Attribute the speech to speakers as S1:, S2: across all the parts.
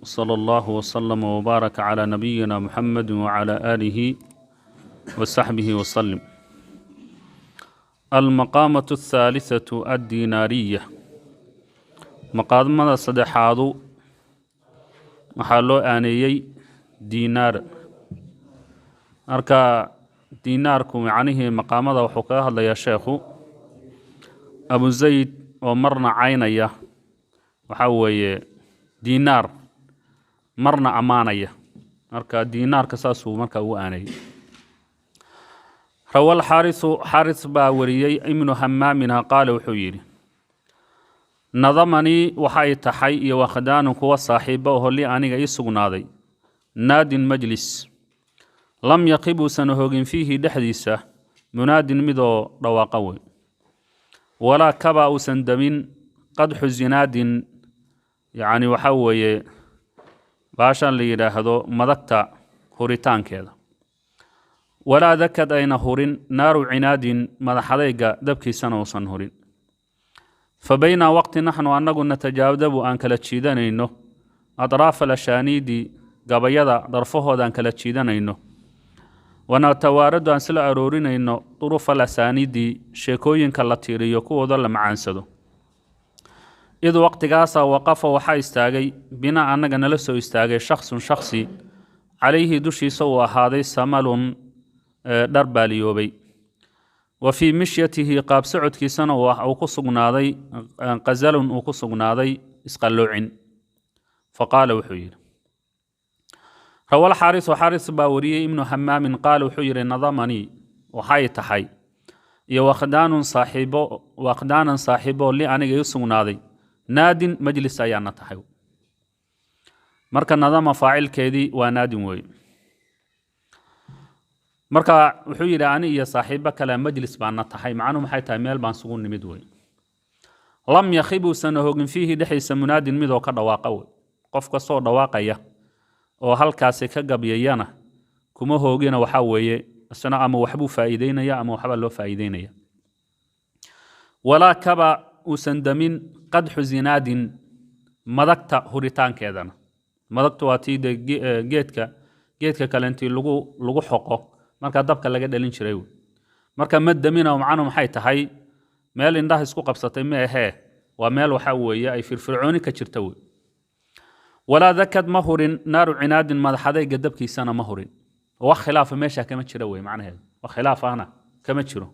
S1: صلى الله وسلم وبارك على نبينا محمد وعلى آله وصحبه وسلم. المقامة الثالثة الدينارية. مقامة صدحاضو محلو آنيي دينار أركا ديناركم يعني مقامة وحكاها الله يا شيخ أبو زيد ومرنا عينيا وحوي دينار مرنا أمانية أركا دينار كساسو مركا وآني. روى حارث باوريي ابن همامنا قال وحويري نظمني وحي تحي وخدان كوا صاحبه وهلي أنيغا يسغنادي ناد مجلس لم يقب سنهوغن فيه دحديسة مناد مدو رواقوي ولا كبا سندمين قدح الزناد يعني وحوي باشان ليراهدو مدكتا هوريتان كذا ولا ذكد أين هورين نار عناد مدحديقا دبكي سنوصن هورين فبين وقت نحن أننا نتجاوب أن كالتشيدان إنه أطراف الأشانيد قبيضا ضرفه أن كالتشيدان إنه ونتوارد أن سلا أرورين إنه طرف الأسانيد شيكوين كالتيري يكو ظل معانسدو إذ وقت قاسا وقف وحا استاغي بنا أننا نلسو استاغي شخصي عليه دوشي سوى هذا سمل درباليوبي وفي مشيته قاب سعود كيسانه وقصقناضي قزل وقصقناضي اسقلوعين فقال وحير روى الحارث باوري ابن همام قال وحير نظمني وحي تحي وقدان صاحبه اللي أنا يسقناضي ناد مجلس أيانا تحي مركا نظام فاعل كيدي وناد وي marka wuxuu yiri ani iyo saaxiibo kale majlis baan tahay macnu maxay tahay meel baan sugu nimid way lam yakhibu sanahogin fihi dhixisa munaadin mid oo ka dhawaaqa way qofka soo dhawaaqaya oo halkaas ka gabyayana kuma hoogina waxa weeye asana ama waxbu faa'iideynaya ama waxba loo faa'iideynaya wala kaba usandamin qadhu zinadin madagta huritaankeedana madagtu waa tii geedka kale intii lagu xoqo marka dabka laga dhalin jiray marka madamina macnu maxay tahay meel indhaha isku qabsatay ma ahe waa meel waxa weeye ay firfircooni ka jirta way wala dakad mahurin naaru cinaadin madaxadayga dabkiisana mahurin wax khilaaf meesha kama jira way macnaheedu wax khilaaf ana kama jiro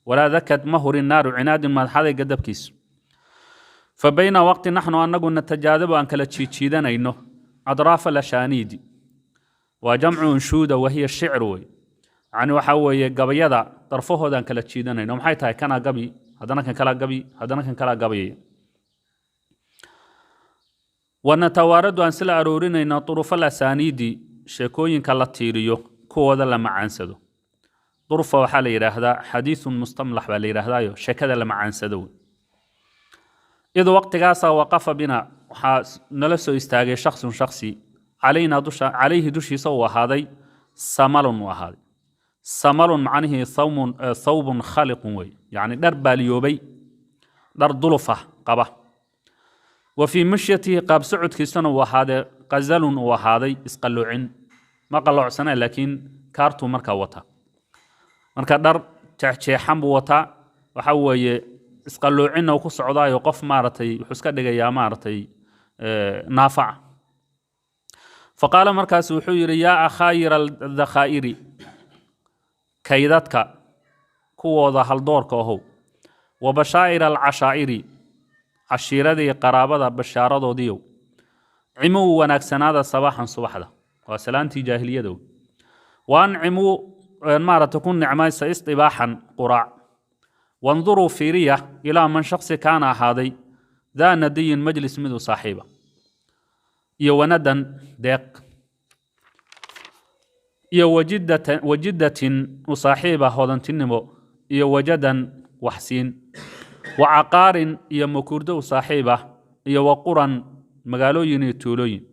S1: wala dakad mahurin naaru cinaadin madaxadayga dabkiis فبين وقت نحن أننا نتجاذب أن كلا تشيدانينو أطراف الأشانيد وجمع انشوده وهي الشعر وي يعني وحوي قبيضة طرفه دان كلا تشيدانينو maxay tahay kana gabi hadana kan kala gabi ونتوارد أن سلا أرورينينا طرف الأسانيد شيكوين كلا تيريو كودا لما عنسدو طرفه waxaa la yiraahdaa حديث مستملح baa la yiraahdaa sheekada lama cansado إذا وقت قاسا وقف بنا نلسو استاغي شخصي عليه دوشي سوى هذا سمل وهذا سمل معنه ثوب خالق وي يعني در باليوبي در ضلفة قبه وفي مشيته قاب سعود كيسان وهذا قزل وهذا اسقلوعين ما قلوع سنة لكن كارتو مركا وطا مركا در تحشيحان بوطا وحوي isqalloocina oo ku socdaayo qof maaratay wuxuu iska dhigayaa maaratay naafac faqala markaas wuxuu yiri yaa akhayir al-dhakhairi kaydadka kuwooda hal doorka ahow wa bashaa'ir al-ashaa'iri ashiiradii qaraabada bashaaradoodiyo cimu wanaagsanaada sabaxan subaxda waa salaantii jaahiliyada waan cimu maaratay kun nicmaysa istibaahan quraac وانظروا فيرية إلى من شخص كان هذا ذا ندي مجلس مدو صاحبه يوندا ديق وجدة وصاحبه هذا تنمو وجدا وحسين وعقار يمكردو صاحبه وقرا مقالوين تولوين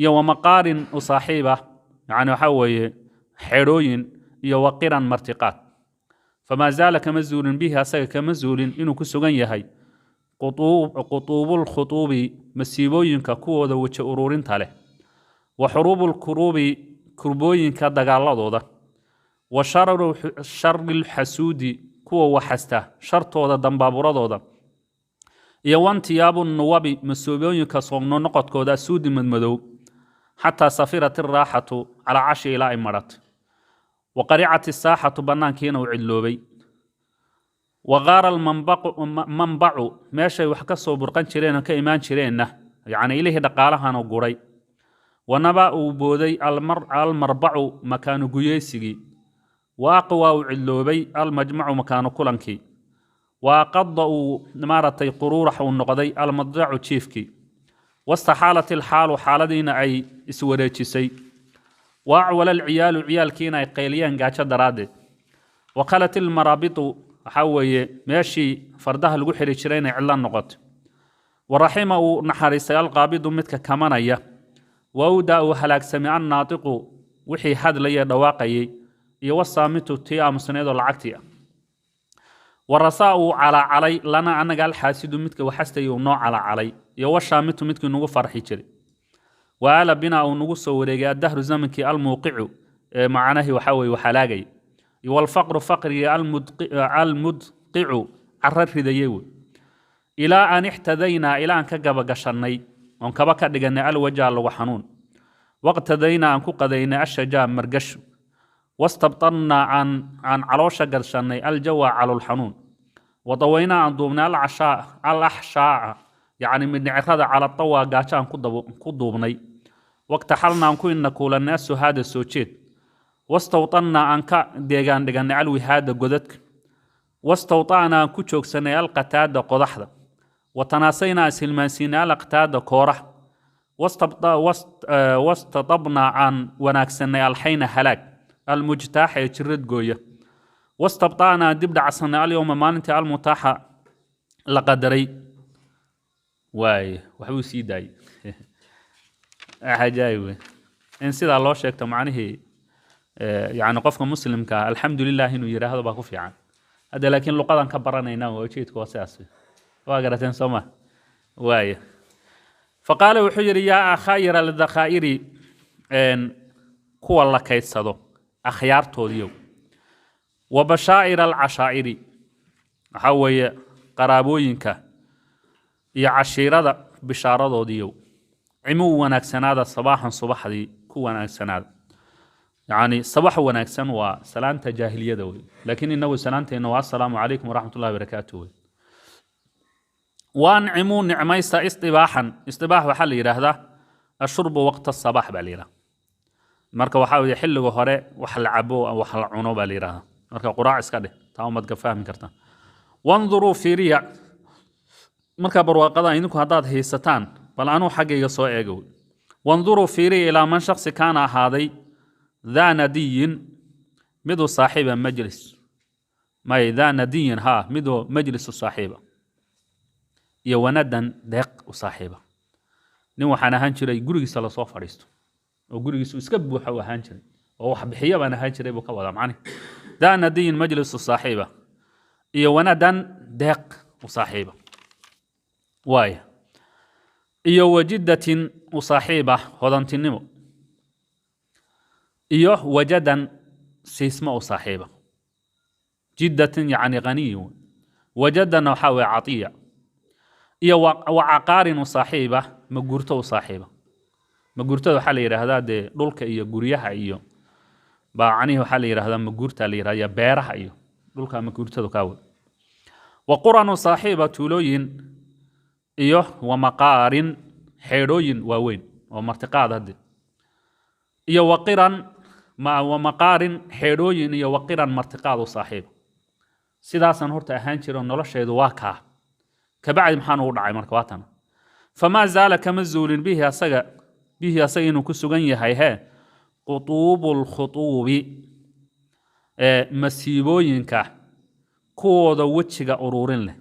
S1: ومقار وصاحبه يعني حوي حروين وقرا مرتقات فما زال كمزول به أساق كمزول إنه كسوغن يهي qutuubu lkhutuubi masiibooyinka kuwooda weji ururinta leh wa xuruubu lkuruubi kurbooyinka dagaaladooda wa shari lxasuudi kuwa waxasta shartooda dambaaburadooda iyo wantiyaabu nuwabi masiibooyinka soogno noqodkooda suudi madmadow xataa safirat iraaxatu calaa cashi ilaa ay maratay wa qaricat isaaxatu bannaankiina uu cidloobay وغار المنبع ماشي وحكسو برقان جيرين كإيمان جيرين يعني إليه دقالها نقوري ونبأ بودي المربع مكان قيسي وأقوى علوبي المجمع مكان كلنكي وقضوا نمارتي قرورح والنقضي المضجع تشيفكي واستحالت الحال حالدين أي اسوريتشي وأعول العيال كينا قيليان قاشا درادي وقالت المرابط حوي ماشي فردها لغو خري جيرين علا نقط ورحمه نحريسي القابض متك كمانيا وودا وحلاك سمع الناطق وحي حد لي دواقي يوصامت تي امسنيد العقتي ورساء علي لنا انا قال حاسد متك وحستي نوع علي يوشامت متك نغو فرحي جري وعلى بنا او نغو سو وريغا دهر زمنك الموقع معناه وحوي وحلاقي والفقر فقري المدقع عرر رديو إلى أن احتدينا إلى أن كقب قشرني وأن كبك دقنا الوجه وحنون واقتدينا أن كقدينا الشجاع مرقش واستبطنا عن علوش قرشني الجوى على الحنون وضوينا عن ضمنا الأحشاء يعني من عقد على الطوى قاشان كضوبني واقتحلنا أن كنا كل الناس هذا السوشيت واستوطنا أنك ديغان علوي هذا قدتك واستوطعنا أن كتشوك سنة القتاد قضحدا وتناسينا سلمانسينا القتاد كورح واستطبنا عن وناك سنة الحين هلاك المجتاح يترد قوية واستبطعنا دبدع سنة اليوم مانتي المتاحة لقدري واي وحبو سيداي حاجايوي إن سيدا الله شاكتا معنيه يعني قفك مسلم الحمد لله إنه يرى هذا باكو في عام هذا لكن لقطا كبرنا ينام وشيت كواساسي واقرتين سما واي فقال وحجر يا أخاير الذخائر إن كو الله كيتصدو أخيار توديو وبشائر العشائر حوي قرابوينك يا عشيرة بشارة دوديو عمو ونكسنادا صباحا صباح دي كو ونكسنادا يعني صباح ونكسن وسلامة جاهلية دوي لكن إنه سلامة إنه السلام عليكم ورحمة الله وبركاته وانعموا نعميس استباح وحل يرهده الشرب وقت الصباح باليرة مركا وحاول يحل وهراء وحل عبو أو وحل عنو باليرة مركا قراع اسكاده تاهم مدقى فاهم كرتا وانظروا في ريع مركا برواقضا إنكو هداد هيستان بل أنو حقي يسوء إيقو وانظروا في ريع إلى من شخص كان هذي ذا ندي مدو صاحب مجلس ما ذا ندي ها مدو مجلس صاحبه يوندا دق وصاحبه نو waxaan ahaan jiray gurigiisa la soo fariisto oo gurigiisu iska buuxa ahaan jiray oo wax bixiya baan ahaan jiray buu ka wada macni ذا ندي مجلس صاحبه يوندا دق وصاحبه واي iyo wajidatin وصاحبه hodantinimo iyo wajadan سيسمه صاحبه جدة يعني غني وجدا وحاوي عطية iyo وعقار صاحبه مغورته صاحبه مغورته waxa la yiraahdaa de dhulka iyo guryaha iyo baacanihi waxa la yiraahdaa maguurta la yiraahdaa beeraha iyo dhulka maguurtadu ka wad وقرن صاحبه tulooyin iyo ومقارن xeedooyin waaweyn oo martiqaad hadde iyo waqiran ومقارن xeedooyin iyo waqiran martiqaad صاحب sidaasan horta ahaan jiro nolosheedu waa ka kabacdi maxaan ugu dhacay marka waatan فما زال كما زول به أسجى إنه كسجن يهيه قطوب الخطوب مسيبوينك كود وجهك أرورين له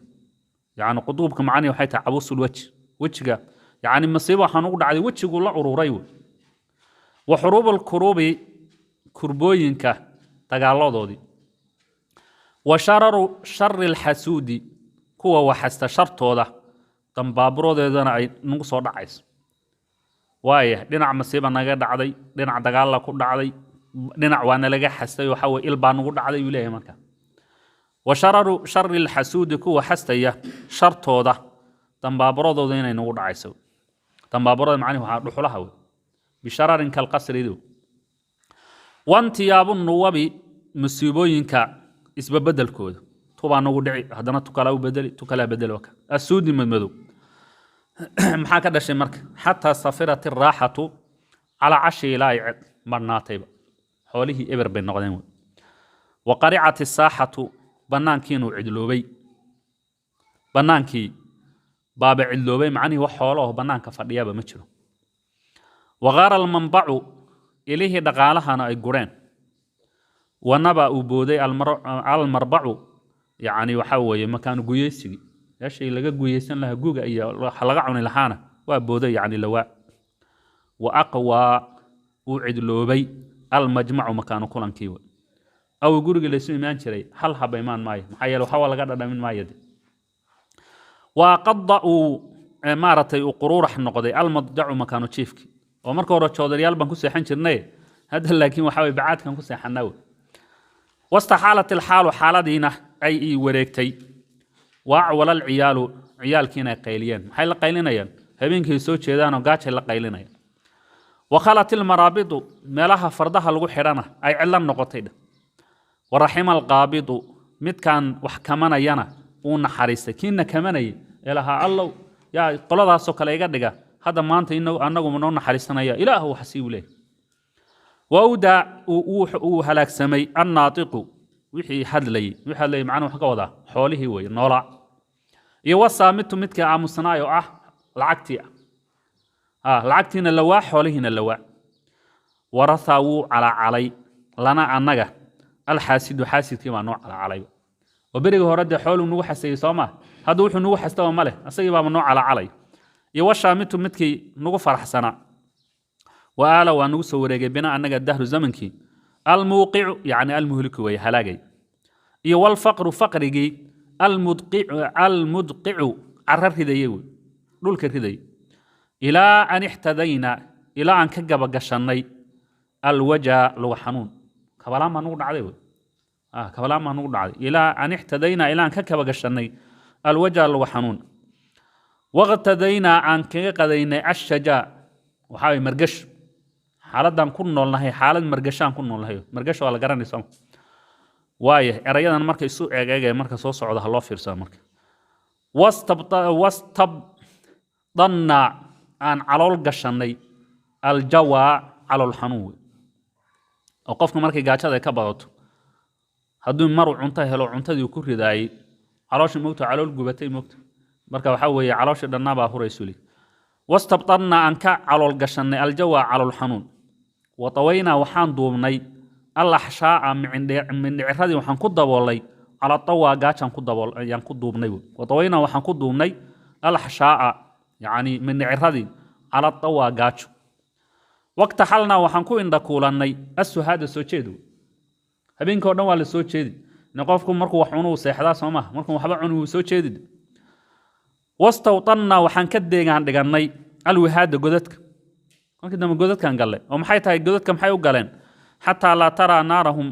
S1: يعني قطوبك معني وحيت عبوس وجهك يعني مصيبة حنقول على وجهك ولا أروريو وحروب الكروب كربوينك تقالوا دي وشر الحسود كوا وحست شرط هذا dambaaburodeedana ay nagu soo dhacayso waaye dhinac masiiba naga dhacday dhinac dagaal la ku dhacday dhinac waana laga xastay waxa way il baa nagu dhacday uu leeyahay marka wa sharri alxasuudi kuwa xastaya shartooda dambaaburodooda inay nagu dhacayso dambaaburada macnaheedu waxa dhuxulaha way bishararin kal qasridu wantiyaabu nuwabi musiibooyinka isbabedelkooda tubaa nagu dhici haddana tukala u bedeli tukala bedel waka asuudi madmadow maxaa ka dhashay marka xataa safirat iraaxatu calaa cashi ilaa ay marnaatayba xoolihii eber bay noqdeen wey wa qaricat isaaxatu bannaankii inuu cidloobay bannaankii baaba cidloobay macnihii wax xoolo oo bannaanka fadhiyaba ma jiro waqaara almanbacu ilihii dhaqaalahana ay gureen wanaba uu booday almarbacu yacni waxa weeye makaanu guyeysigii meeshii laga guyeysan lahaa guga iyo waxa laga cuni lahaana waa booday yacni lawaa wa aqwaa uu cidloobay almajmacu makaanu kulankii wey aw guriga laysu imaan jiray hal haba imaan maayo maxaa yeele waxa laga dhadhamin maayo de waa qadda uu maaratay uu quruurax noqday almadjacu makaanu jiifki oo marka hore joodariyaal baan ku seexan jirnay hadda laakiin waxa way bacaadkan ku seexanaa wey wastaxaalat alxaalu xaaladiina ay ii wareegtay waacwala alciyaalu ciyaalkiina ay qayliyeen maxay la qaylinayaan habeenkii soo jeedaanoo gaajay la qaylinayaan wakhalat ilmaraabidu meelaha fardaha lagu xidhana ay cidlan noqotay dheh waraxima alqaabidu midkaan wax kamanayana uu naxariistay kiina kamanayay ee lahaa allow yaa qoladaasoo kale iga dhiga hadda maanta annagu noo naxariisanaya ilaah wax sii leey wawda uu halaagsamay annaatiqu wixii hadlay macna wax ka wada xoolihii way noola iyo wasaamitu midka aamusnaayo ah lacagtii lacagtiina lawaa xoolihiina lawaa waratha wuu calacalay lana annaga alxaasidu xaasidkii baa noo calacalay oo beriga hore dee xooluu nagu xasayey soo maa hadda wuxuu nagu xastaba ma leh asagii baaba noo calacalay iyo washaamitu midkii nagu faraxsanaa وآلا ونوس ورجع بنا أنك الدهر زمنكي الموقع يعني المهلك ويهلاجي والفقر فقرجي المدقع عرر هديه دول كهدي إلى أن احتدينا إلى أن كجب جشني الوجه لو حنون كلام ما نقول عليه كلام ما نقول عليه إلى أن احتدينا إلى أن كجب جشني الوجه لو حنون واغتدينا أن كجدينا الشجاع وحاوي مرقش حالدان ku noolnahay xaalad margashaan ku noolnahay margasho waa la garanaysaa waaye erayadan markay isu eegayeen marka soo socdo ha loo fiirsado marka wastabdanna aan calool gashanay aljawa calool xanuun oo qofka markay gaajada ka badato hadduu maru cunto helo cuntadii ku ridaayay caloosha moogto calool gubatay moogto marka waxa weeye caloosha dhannaaba huraysuli واستبطنا أنك على الجشن الجوا على الحنون وطوينا وحان دومني الأحشاء من عرضي وحان كد والله على الطوا جاتشان كد والله يعني كد دومني وطوينا وحان كد دومني الأحشاء يعني من عرضي على الطوا جاتش وقت حالنا وحان كو إندكولاني السهاد السوتشيدو هبين كورنا ولا السوتشيد نقفكم مركو وحنو سيحدا سما مركو وحبا عنو سوتشيد واستوطنا وحان كديغان دغنay alwahaad godadka markii dama godadkan galay oo maxay tahay godadka maxay u galeen hatta la tara naarahum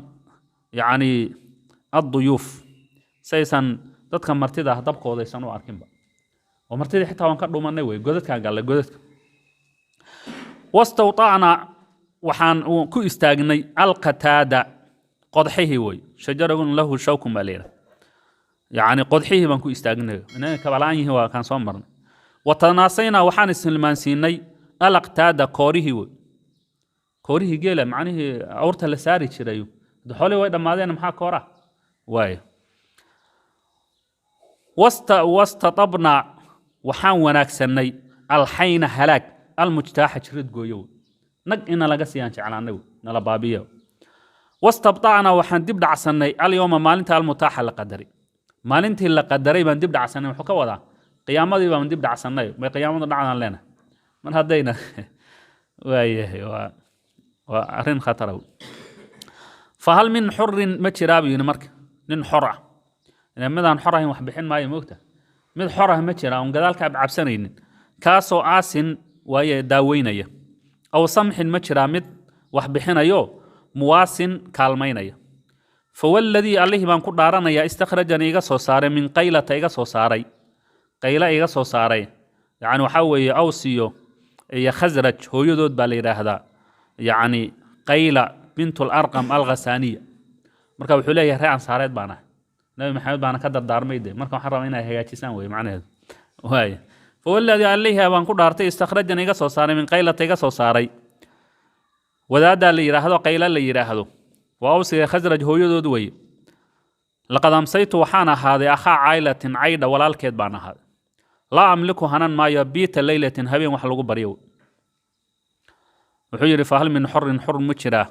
S1: yaani ad-duyuf saysan dadka martida dabkooda aysan u arkinba oo martida xitaa waan ka dhumanay way godadkan galay godadka واستوطنا وحان ku istaagnay al-qatada qodxihi way shajarun lahu shawkum balira يعني قدحيه بانكو استاغنay inay kabalaan yihiin waa kan soo marnay watanasayna waxaan istilmaansiinay alaqtaada koorihi geela macnaheedu awrta la saari jiray xoolo way dhamaadeen maxaa koora way wastatabna waxaan wanaagsanay alhayna halaag almujtaaha jirid gooyo nag ina laga siyaan jeclaanay nala baabiyo wastabta'na waxaan dib dhacsanay al-yawma maalinta al-mutaaha la qadari maalintii la qadaray baan dib dhacsanay wuxuu ka wadaa qiyaamadii baan dib dhacsanay way qiyaamada dhacdan leena man hadayna waayahay waa arin khatar fahal min hurrin ma jiraabiin marka nin xor ah midaan xor ahayn wax bixin maayo moogta mid xor ah ma jira on gadaalka cabsanaynin kaasoo aasin waaye daaweynaya aw samxin ma jira mid wax bixinayo muwaasin kaalmaynaya fawalladii allihii baan ku dhaaranayaa istakhrajani iga soo saaray min qaylata iga soo saaray qayla iga soo saaray yani waxaa weeye awsiyo iyo khasraj hooyadood baa la yidhaahdaa yani qayla bintul arqam alghasaniya marka wuxuu leeyahay ree ansaareed baan ahay nabi maxamed baana ka dardaarmay de marka waxaan rabaa inay hagaajisaan wey macnaheedu waaye fawalladii allihii baan ku dhaartay istakhrajani iga soo saaray min qaylata iga soo saaray wadaaddaa la yidhaahdo qayla la yidhaahdo waa awsiga khasraj hooyadood weye laqad amsaytu waxaan ahaaday akhaa caylatin caydha walaalkeed baan ahaaday laa amliku hanan maayo biita leylatin habeen wax lagu baryo wuxuu yidhi fahal min xorin xor ma jiraa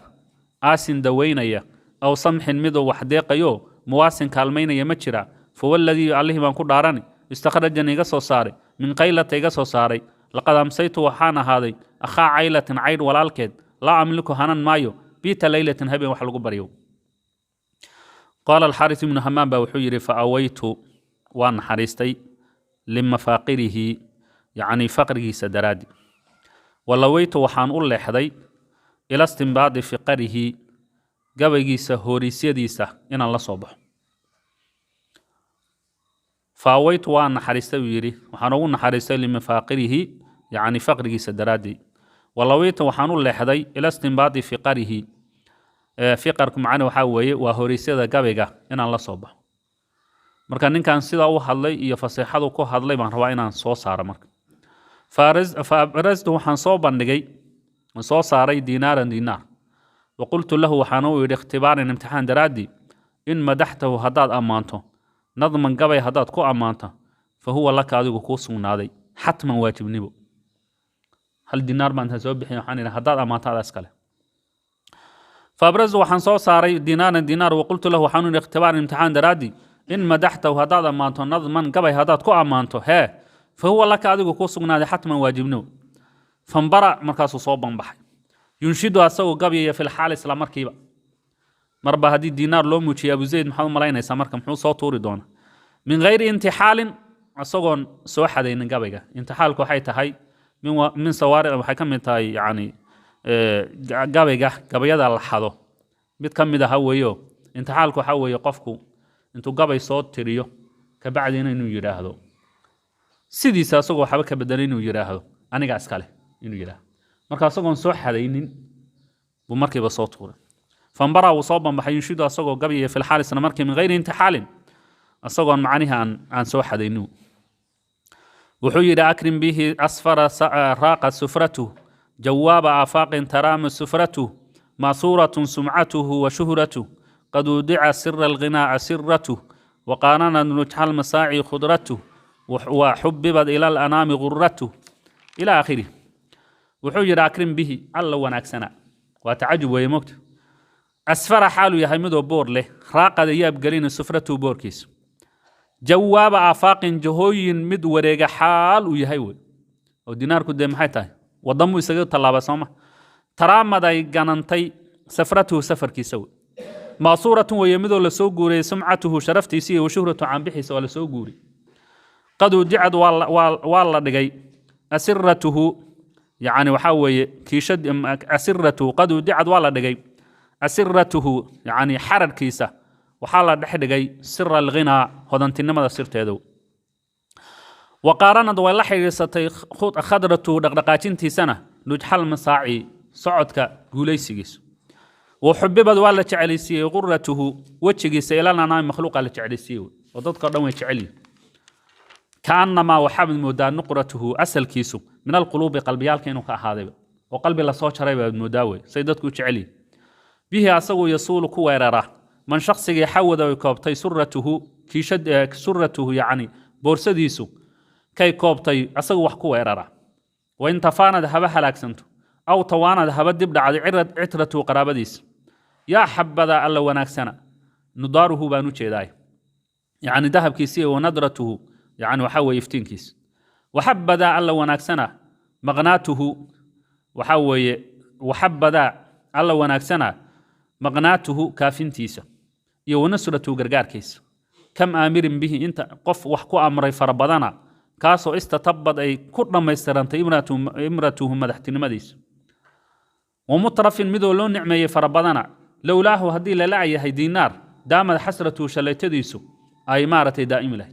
S1: aasin daweynaya aw samxin miduu wax deeqayo muwaasin kaalmaynaya ma jiraa fawalladii allihii baan ku dhaarani istakhrajani iga soo saaray min qaylata iga soo saaray laqad amsaytu waxaan ahaaday akhaa caylatin caydh walaalkeed laa amliku hanan maayo biita leylatin habeen wax lagu baryo qaala alxaaris ibnu hamaan baa wuxuu yidhi faawaytu waan naxariistay limafaaqirihi yacni faqrigiisa daraaddi walawaytu waxaan u leexday ila istinbaadi fiqarihi gabaygiisa hoorisyadiisa inaan la soo baxo faawaytu waan naxariistay buu yidhi waxaan ugu naxariistay limafaaqirihi yacni faqrigiisa daraaddi walawaytu waxaan u leexday ila istinbaadi fiqarihi fiqarku macna waxaa weeye waa hoorisyada gabayga inaan la soo baxo marka ninkan sidaa u hadlay iyo faseexadu ku hadlay baan rabaa inaan soo saaro marka faabrastu waxaan soo bandhigay soo saaray dinaaran dinaar waqultu lahu waxaan u yidhi ikhtibaaran imtixaan daraaddi in madaxtahu haddaad ammaanto nadman gabay haddaad ku ammaanto fa huwa laka adigu kuu sugnaaday xatman waajibnibo hal dinaar baan intaan soo bixin waxaan idhi haddaad ammaanto adaa iskale faabrastu waxaan soo saaray dinaaran dinaar waqultu lahu waxaan u yidhi ikhtibaaran imtixaan daraaddi in madaxtahu haddaad ammaanto nadman gabay haddaad ku ammaanto hee fa huwa laka adigu kuu sugnaaday xatman waajibnibo fanbara markaasuu soo banbaxay yunshidu asagoo gabyaya filxaal isla markiiba marba haddii dinaar loo muujiyay abu zayd maxaad u malaynaysaa marka muxuu soo tuuri doonaa min hayri intixaalin isagoon soo xadaynin gabayga intixaalku waxay tahay min sawaaric waxay ka mid tahay yani gabayada la xado mid ka mid aha weeyo intixaalku waxaa weeye qofku intuu gabay soo tiriyo kabacdina inuu yidhaahdo sidiisa asagoo waxba ka bedelay inuu yidhaahdo aniga iskale inuu yidhaahdo marka asagoon soo xadaynin buu markiiba soo tuuray fanbara wuu soo banbaxay yunshidu asagoo gabyaya filxaal isla markii min hayri intixaalin asagoon macnihi aan soo xadaynin wuxuu yidhi akrim bihi asfara raaqa sufratuh jawaaba aafaaqin taraama sufratuh maasuuratun sumcatuhu wa shuhratuh qad udica sira alghinaa'a siratuh waqaanana nujxa almasaaci khudratuh وحببت إلى الأنام غرته إلى آخره wuxuu yidhi akrim bihi alla wanaagsana waa tacajub weeye mogta asfara xaalu yahay midoo boor leh raaqada yaab gelina sufratu boorkiisa jawaaba aafaaqin jahooyin mid wareega xaal uu yahay wey oo dinaarku dee maxay tahay waddamu isaga tallaaba sooma taraamaday ganantay safratuhu safarkiisa wey maasuuratun weeye midoo la soo guuriyey sumcatuhu sharaftiisa iyo washuhratu caanbixiisa waa la soo guuri qad udicad waa la dhigay asiratuhu يعني وحاوي كيشد أسرته قد ودعت ولا دقي أسرته يعني حرر كيسة وحالا دحدقي سر الغنى هذا تنما سرت هذا وقارنا ولا حيرستي خضرته دقدقاتين سنة نجحل مساعي صعدك جوليسيس وحببت ولا تعليسي غرته وجهي إلى أنا مخلوق على تعليسي وتذكر دم تعلي كأنما وحب المدى نقرته أسل كيسو من القلوب قلبيال كانوا كهذا وقلبي لا صوت شريبه المداوي سيدتك تعلي به أسوي يصول كويررة من شخص يحود ويكوبتي سرته كي شد سرته يعني بورسديسو كي كوبتي أسوي كويررة وإن تفانا ذهب هلاكسنتو أو طوانا ذهب دبل على عترته قرابديس يا حبذا ألا وناكسنا نداره بانو تشيداي يعني ذهب كيسيه وندرته يعني وحاول يفتين كيس وحبذا ألا وناكسنا مغناته وحبذا ألا وناكسنا مغناته كافين تيسا يو نسرته قرقار كيس كم آمر به أنت قف وحكو أمري فربضنا كاسو استتبض أي كل ما يسترنت إمرته مدحتين مديس ومطرف مدولون نعمة فربضنا لولاه هدي للعي هي دينار دام حسرته شليتديسو أي مارة دائم له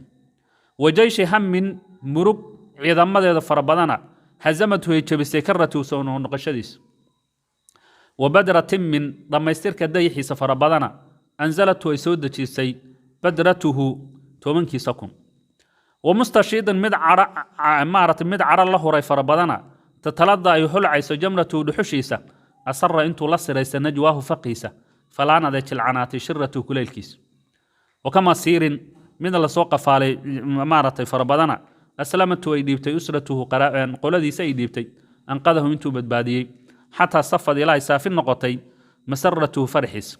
S1: وجيش هم من مرق عظام مدى فربضنا هزمته يتشبسي كرته سونه نقشديس وبدرة من لما يسترك الديحي سفر بدنا أنزلته يسود تشيسي بدرته تومنكي سكم ومستشيدا مارة مدعر الله ري فربضنا تتلضى يحل عيسى جمرته دحشيسة أصر انتو لصر يس نجواه فقيسة فلانا ذات العنات شرته كل الكيس وكما سير من السوق فالي مارة فربضنا أسلمته يديبتي أسرته قلدي سيديبتي أنقذه انتو بدبادي حتى صفد إلى سافر نقطي مسرته فرحس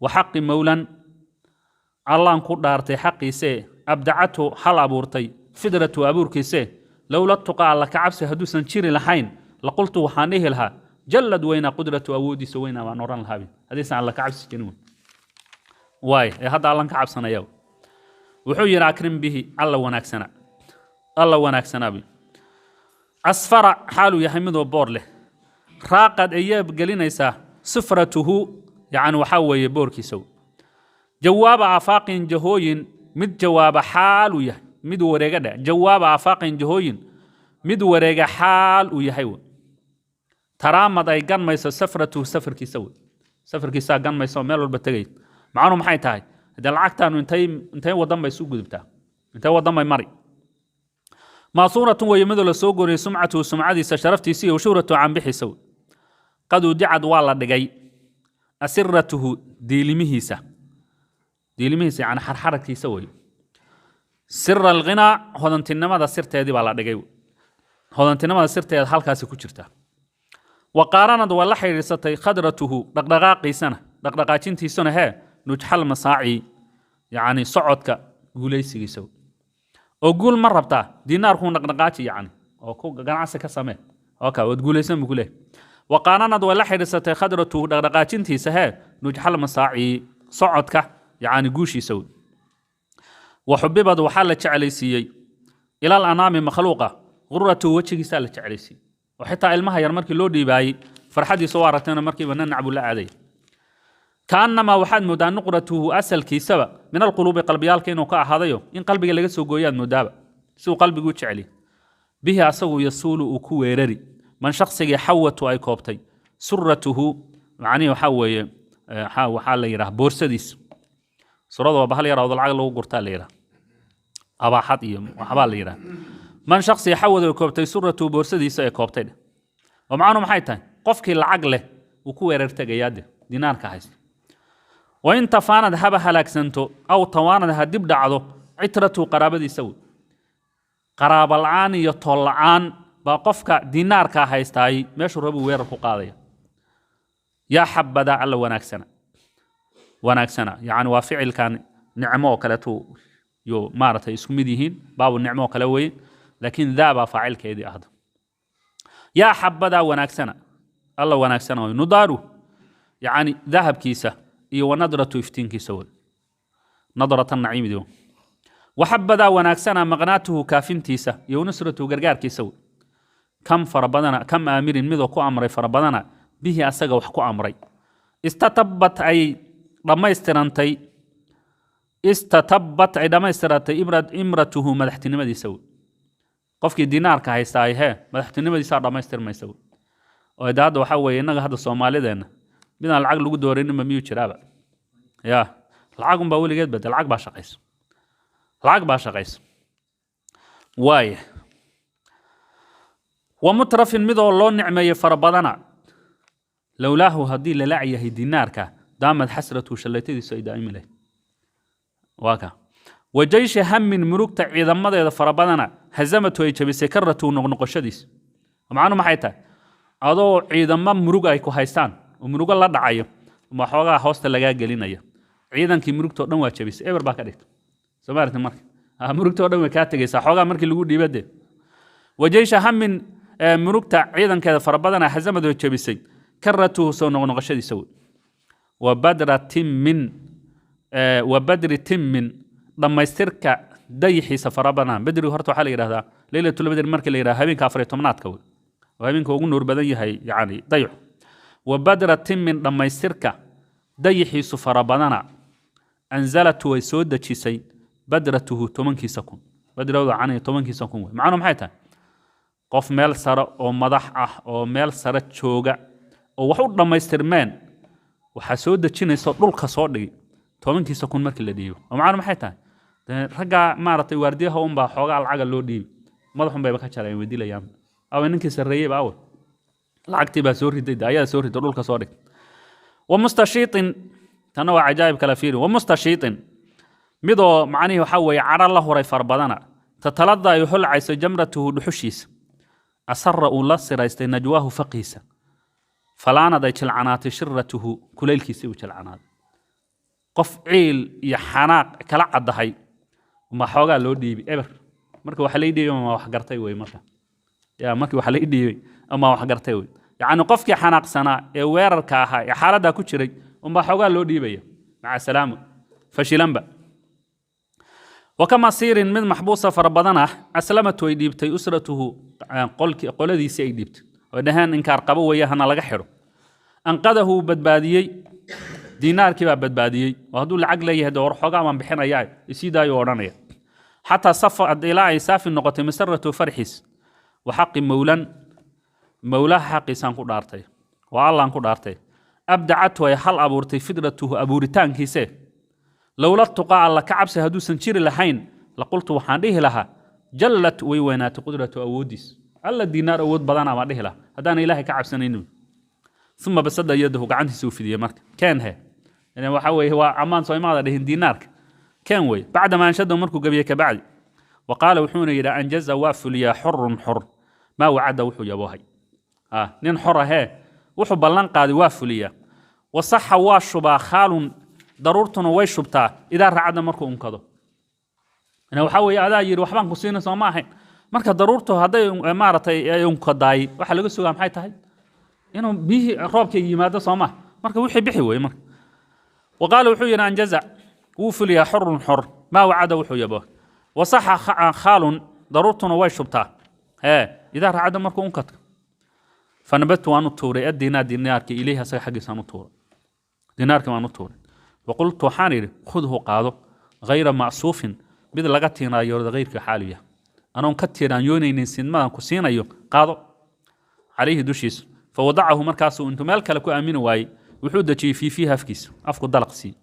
S1: وحق مولا الله انكو دارتي حقي سي أبدعته حل أبورتي فدرته أبوركي سي لولا اتقى الله كعبس هدوسا شيري لحين لقلت وحانيه لها جلد وين قدرته أودي سوينا ونوران الهابي هديسا الله كعبس جنون واي هذا الله كعبسنا يو وحير أكرم به الله وناكسنا بي أسفر حاله يحمد وبور له راقد أياب قلينيسا سفرته يعني وحاوي بوركي سو جواب آفاق جهوين مد جواب حال ويه مد ورقة جواب آفاق جهوين مد ورقة حال ويهيو ترامد أي قان ميسا سفرته سفر كي سو سفر كي سا قان ميسا ميلو البتغيد معانو محاي تاي هذا العقتان انتهي ودن بيسو قدبتا انتهي ودن بيماري ماصورة ويمد لسوق سمعته سمعتي سشرفتي سي وشورته عن بحي سو قد ودعد والله دقي أسرته ديلمهيسة يعني حرحرك يسوي سر الغنى هذا انما ذا سرت هذه والله دقي هذا انما ذا سرت هذا حالك سكوتشرته وقارنت والله حيرستي قدرته دقدقاقي سنة دقدقاتينتي سنة هي نجحل مساعي يعني صعدك قوليسي يسوي وقول مرة بتاع دينار هو نقنقاتي يعني أو كو جناسة كسمة أوكا وتقول اسمه بقوله وقارنا ولا حدثت خدرته نقنقاتين تيسها نجحل مساعي صعدك يعني جوش يسوي وحببت وحالة عليسي إلى الأنام مخلوقة غرته وجهي سالة عليسي وحتى علمها يرمرك لودي باي فرحدي صورتنا مركي وننعب لا عليه كأنما واحد مدان نقرته أسل كي سبب من القلوب قلبيال كينو كا هذايو إن قلبي لقى سو جويان مدابة سو قلبي جوتش عليه به أسو يسول وكويرري من شخص يحوت أي كوبتي سرته يعني يحوي حال يراه بورسديس سرده وبحال يراه العقل وقرتا يراه أبا حطيم وحبال يراه من شخص يحوت الكوبتي سرته بورسديس أي كوبتي ومعانو محيطان قفك العقل وكويرر تجياده دينار كهيس وإن تفاند هبا هلاك سنتو أو تواند هدب دعضو عترته قرابة يسوي قرابة العان يطلعان باقفك دينار كهيستاي ماشو ربو ويركو قاضية يا حبدا على وناكسنا يعني وفعل كان نعمو كلتو يو مارته يسكمديهين باب النعمو كلوي لكن ذا فاعل كيدي أهد يا حبدا وناكسنا الله وناكسنا ندارو يعني ذهب كيسة إيه ونظرة يفتين كيسول نظرة النعيم ديو وحبذا وناكسنا مغناته كافين تيسة يونسرته قرقار كيسول كم فربضنا كم آمير مذو كو أمري فربضنا به أساق وحكو أمري استتبت أي لما لما استرانتي إمرته مدحتني مدي سول قفك دينار كهيستاي هي مدحتني مدي صار لما يستر ما يسول وإذا هذا وحوي إنك هذا الصومالي دينا بين العقل لو دورين ما ميو جرابا يا العقل باولي قد بد العقل باشا قيس واي ومترف مدو الله نعمه فربضنا لولاه هدي للعيه دينارك دامت حسرته شليتدي سيدا إمله واكا وجيش هم من مروك تعيد مدى فربضنا هزمته يجبسي كرته نقشديس ومعانو محيطا adoo ciidamo murug ay ku haystaan oo muruga la dhacayo ma xoogaa hoosta laga gelinaya ciidankii murugto dhan waa jabis eber baa ka dhigtay Soomaaliya markii murugto dhan way ka tagaysaa xoogaa markii lagu dhiibade wajeysha hamin murugta ciidankeeda farabadana hazamadu jabisay karatu soo noqnoqashadiisa wa badri timmin dhammaystirka dayixiisa fara badan bedrigu horta waxaa la yidhahdaa leylatul badri markii la yidhahda habeenka 14aadka wey oo habeenka ugu nuur badan yahay yani dayax wa badratin min dhammaystirka dayixiisu fara badana anzalatu way soo dejisay badratuhu 10 kun badrawda cani 10 kun wey macnuhu maxay tahay qof meel sare oo madax ah oo meel sare jooga oo wax u dhammaystirmeen waxa soo dejinayso dhulka soo dhigi 10 kun markii la dhiibo oo macnuhu maxay tahay ragga maartay waardiyaha un baa xoogaa lacag loo dhiibi madaxun bayba ka jareen weydiilayaan aw ninkii sareeyay baa lacagtii baa soo riday ayaa soo riday dhulka soo dhig wa mustashiitin tana waa ajaayib kala fiiri wa mustashiitin midoo macnihi waxa weeye cara la horay far badana tatalada ay hulcayso jamratuhu dhuxushiisa asarra uu la siraystay najwaahu faqiisa falaanad ay jilcanaatay shirratuhu kulaylkiisii u jilcanaaday qof ciil iyo xanaaq kala cadahay ma xoogaa loo dhiibi eber marka waxa la dhiibay ma wax gartay way marka yaa markii waxa la dhiibay ama wax gartay way yaani qofkii xanaaqsana ee weerarka ahaa ee xaaladda ku jiray uma xoogaa loo dhiibaya maca salaamo fashilanba وكما سير من محبوسة فربضنا أسلمت ويديبتي أسرته قولدي سي ديبت ودهان إنكار قبو وياهنا لغحره أنقذه بدباديي دينار كبا بدباديي وهدو العقل يهدور حقا من بحنا ياي يسيدا يورانيا حتى صفى الدلاعي سافي النقطة مسرته فرحيس وحق مولاه حقي سانكو دارتي والله انكو دارتي أبدعته يحل أبورتي فدرته أبورتان كيسي لولا التقاء الله كعب سهدو سنشير لحين لقلت وحانيه لها جلت ويوينات قدرة أوديس ألا الدينار أود بدانا وعليه لها هدانا إلهي كعب سنينو ثم بسد يده قعنده سوفي دي مرك كان هي يعني وحوي هو عمان صوي ماذا لهن دينارك كان وي بعد ما انشده مركو قبيك بعد وقال وحون إلى أنجز وافل يا حر حر ما وعد وحو يبوهي نين حر هي وحو بلان قادي وافليا وصح واشبا خال ضرورتنا way shubtaa idaa raacada markuu unkado ina waxa weeye adaa yiri waxbaan ku siinay Soomaaliya marka daruurtu haday maaratay ay unkaday waxa laga sugaa maxay tahay inuu bihi roobka yimaado Soomaaliya marka wixii bixi way marka وقال wuxuu yiri an jaza wuful ya hurun hur ma wacada wuxuu yabo wasaha khalun daruurtuna way shubtaa idaa raacada markuu unkado fanabatu anu tuuray dinaarka ilayha saga xaqiisan u tuuray dinaarka ma tuuray وقلت وحانير خذه قاضو غير معصوف بيد لغتينا يورد غير كحالية أنا كتيران يونين سينما كسينا يو قاضو عليه دوشيس فوضعه مركاسو انتو مالك لكو أمين واي وحودة فيها فكيس أفكو الدلق سي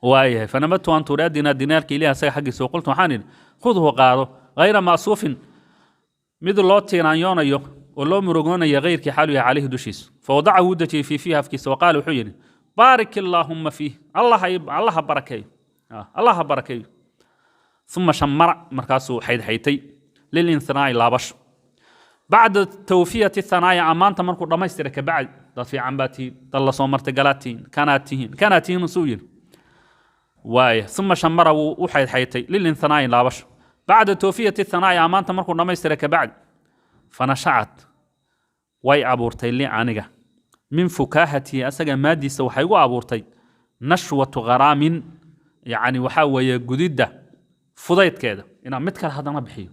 S1: واي فنمت أن ترادنا دينارك إليها سي حقيس وقلت وحانير خذه قاضو غير معصوف بيد لوتيران يونا يو ولو مرغونا يغير كحالية عليه دوشيس فوضعه ودة فيها فكيس وقال وحيني بارك اللهم فيه الله بركي الله بركي ثم شمر مركاسو حيدحيتي للانثناء لابش بعد توفية الثنايا أمانة مركو رميسترك بعد في عنباتي ضل صومرت قلاتين كانتين سوين واي ثم شمر وحيدحيتي للانثناء لابش بعد توفية الثنايا أمانة مركو رميسترك بعد فنشعت واي عبورتي لي عنيقة من فكاهتي أسجى مادي سوحي وعبورتي نشوة غرام يعني وحاوي جديدة فضيت كذا إن متكر هذا ما بحيه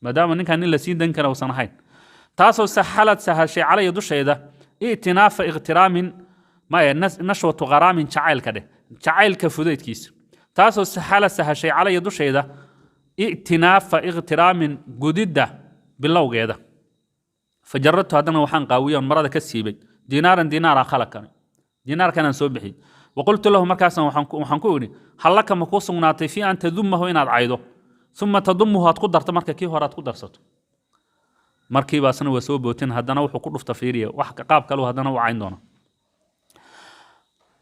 S1: ما دام إنك هني لسين دنكر أو صنحين تاسو سهلت سهل شيء على يدوش هذا ائتناف اغترام ما نشوة غرام شعيل كده شعيل كفضيت كيس تاسو سهلت سهل شيء على يدوش هذا ائتناف اغترام جديدة بالله كذا فجربت هذا وحن قويا مرة كسيبي دينار خلقني دينار كان سوبحي وقلت له مركاسا وحنكوني هل لك مكوس مناطي في أن تذمه إن عيده ثم تضمه هتقدر تمرك كيف هرات قدر صوت مركي باسنا وسوب وتن هدنا وحقول في تفيريه وحق قاب كلو هدنا وعيندنا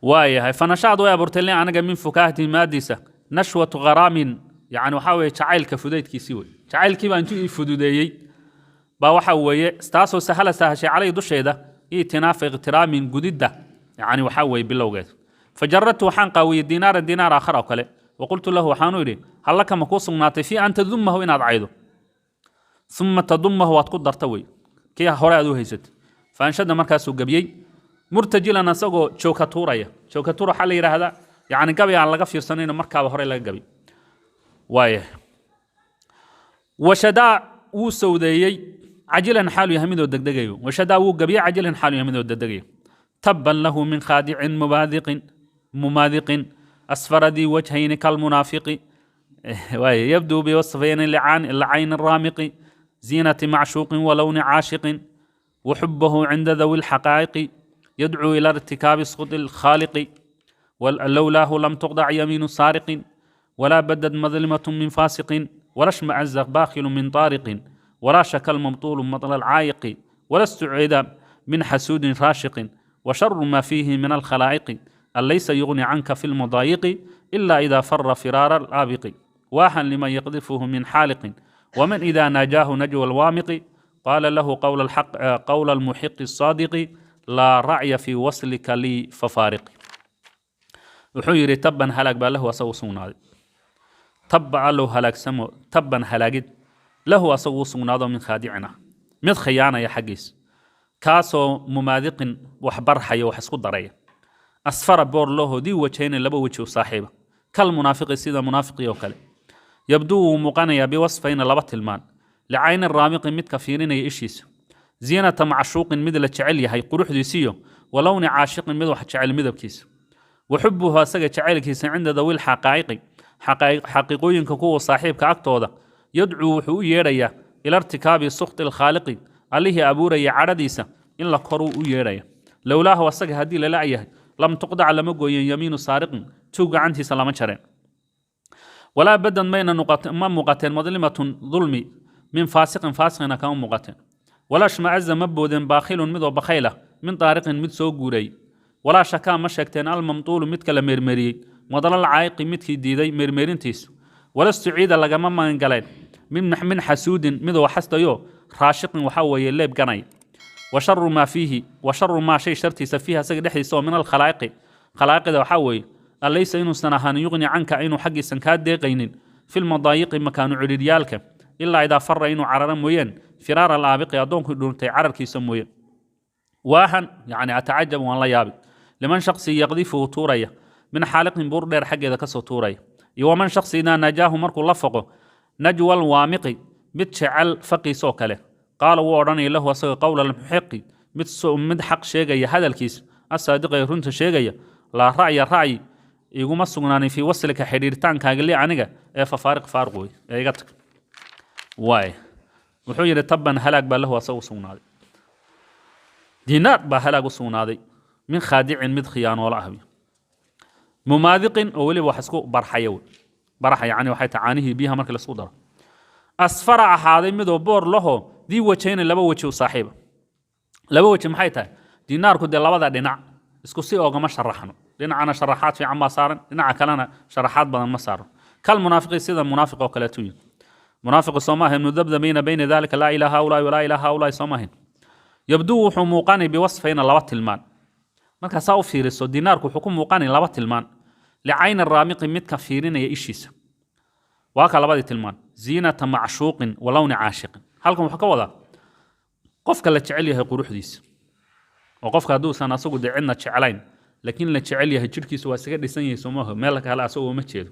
S1: واي هاي فنشاد ويا برتلي أنا جمين فكاهتي مادسة نشوة غرام يعني وحاول شعيل كفديت كيسوي شعيل كيف أنتي فدودي با waxa weeye staaso sahala sahashay calay dusheeda itinaaf iqtiraam gudida yani waxa weeye bilowgeed fajarratu waxaan qaawiyay diinaar aakhar kale وقلت له waxaanu yiri halaka ma ku sugnaatay fi anta dhummahu inaad caydo thumma tadummahu waad ku darta way kii hore aad u haysat faanshada markaas uu gabiyay murtajilan asagoo jooka tuuraya xal yiraahda يعني قبي على لقى فيرسانين مركب هوري لقى قبي وايه وشدا وسوديي عجلا حال يهمد الدقدقي وشدا وقبي عجلا حال يهمد الدقدقي تبا له من خادع مماذق أسفر ذي وجهين كالمنافق يبدو بوصفين العين الرامق زينة معشوق ولون عاشق وحبه عند ذوي الحقائق يدعو إلى ارتكاب سقط الخالق ولولاه لم تقطع يمين سارق ولا بدت مظلمة من فاسق ولا اشمأز باخل من طارق ولا شك المبطول مطل العايق ولا استعيد من حسود راشق وشر ما فيه من الخلائق أليس يغني عنك في المضايق إلا إذا فر فرار الآبق واحا لمن يقذفه من حالق ومن إذا ناجاه نجوى الوامق قال له قول المحق الصادق لا رعي في وصلك لي ففارق وحيري تبا هلاك له أسو سوناد تبع له هلاك سمو تبا هلاك له أسو سوناد من خادعنا مد خيانة يا حقيس كاسو مماذق وحبر حي وحسكو ضرية أسفر بور له دي وجهين لبو وجه صاحبه كالمنافق سيدا منافق يوكل يبدو مقانيا بوصفين لبط المان لعين الرامق مد كفيرين يشيس زينة معشوق مد لتشعل يهي قروح ديسيو ولون عاشق مد وحتشعل مد بكيس وحبه سجى تشعل كيس عند ذوي الحقائق حقيقيين كقوة صاحبك أكتودا يدعو حو يريا إلى ارتكاب سخط الخالق عليه أبوري عرديسة إلا قرو يريا لولاه وسجى هدي للعيه لم تقطع لمجو يمين سارق توقع عنتي سلامة شرين ولا بدن بين ما مقاتل مظلمة ظلمي من فاسق كان مقاتل ولا شمعز مبود باخيل مذو بخيلة من طارق مد سو غوري ولا شكا مشكتين الممطول مد كلا مرمري مضل العايق مد كي ديدي مرمرينتيس ولا استعيد لغما من قلين من حسود مذو حستيو راشق وحوي الليب قناي وشر ما شيء شرتي سفيها سق دحيسو من الخلائق خلائق ذو حوي أليس إنو سنهان يغني عنك إنو حقي سنكاد ديقين في المضايق مكان عريريالك إلا إذا فر إنو عرر موين فرار الآبق يدونك دونتي عرر كي سموين واحد يعني أتعجب والله يابي لمن شخص يقذفه طورية من حالق بوردير حق إذا كسو طورية ومن شخص إذا نجاه مركو لفقه نجوى الوامق بتشعل فقي سوكله قال ووراني له وسق قول المحق مد حق شيغي هذا الكيس الصادق يرنت شيغي لا رأي iguma sugnaanay fi waslika xiriirtaankaaga li aniga ee faariq way ee iga tag way wuxuu yiri taban halaag baa lahu asaw sugnaaday diinaar baa halaag u sugnaaday min khaadicin mid khiyaan wala ahbi mumaadiqin oo wali wax isku barxayo yani waxay tacaanihi biha marka la isku daro asfara ahaaday mid oo boor laho dii wajayna laba waji u saaxiiba laba waji maxay tahay diinaarku de labada dhinac isku si oogama sharaxno دينا شرحات في عما صار دينا كلنا شرحات بدن ما صار كالمنافق سيدا منافق وكلاتوي منافق صوماه مذبذبين بين ذلك لا اله هؤلاء ولا اله هؤلاء صوماه يبدو حموقان بوصفين لبط المال marka saa u fiiriso dinaarku wuxuu ku muuqanay laba tilmaan licayn الرامق mid ka fiirinaya ishiisa waa ka labadii tilmaan ziinata macshuuqin wa lawni caashiqin halkan wuxuu ka wadaa qofka la jecel yahay quruxdiisa oo qofka haduusan asagu cidna jecelayn لكن لا جعل يها جيركيس waa isaga dhisan yahay Soomaha meel kale asoo ma jeedo